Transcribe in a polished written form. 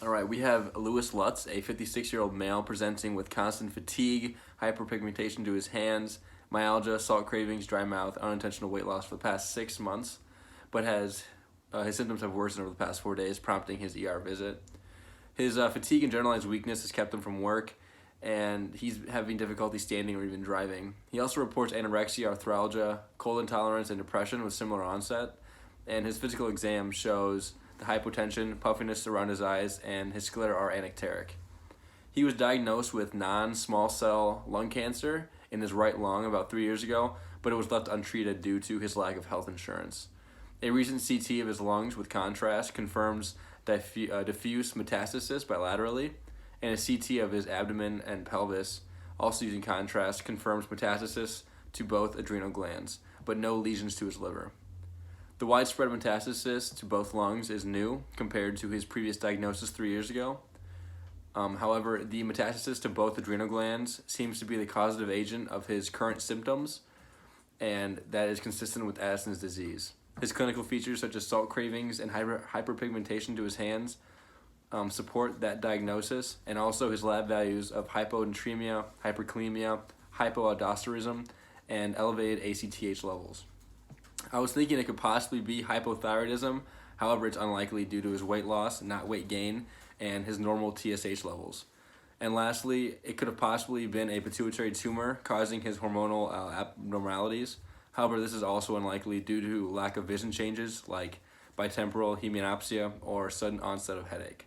All right, we have Luis Lutz, a 56-year-old male presenting with constant fatigue, hyperpigmentation to his hands, myalgia, salt cravings, dry mouth, unintentional weight loss for the past 6 months, but his symptoms have worsened over the past 4 days, prompting his ER visit. His fatigue and generalized weakness has kept him from work, and he's having difficulty standing or even driving. He also reports anorexia, arthralgia, cold intolerance, and depression with similar onset. And his physical exam shows the hypotension, puffiness around his eyes, and his sclera are anecteric. He was diagnosed with non-small cell lung cancer in his right lung about 3 years ago, but it was left untreated due to his lack of health insurance. A recent CT of his lungs with contrast confirms diffuse metastasis bilaterally, and a CT of his abdomen and pelvis, also using contrast, confirms metastasis to both adrenal glands, but no lesions to his liver. The widespread metastasis to both lungs is new compared to his previous diagnosis 3 years ago. However, the metastasis to both adrenal glands seems to be the causative agent of his current symptoms, and that is consistent with Addison's disease. His clinical features, such as salt cravings and hyperpigmentation to his hands, support that diagnosis, and also his lab values of hyponatremia, hyperkalemia, hypoaldosteronism, and elevated ACTH levels. I was thinking it could possibly be hypothyroidism, however, it's unlikely due to his weight loss, not weight gain, and his normal TSH levels. And lastly, it could have possibly been a pituitary tumor causing his hormonal abnormalities. However, this is also unlikely due to lack of vision changes like bitemporal hemianopsia or sudden onset of headache.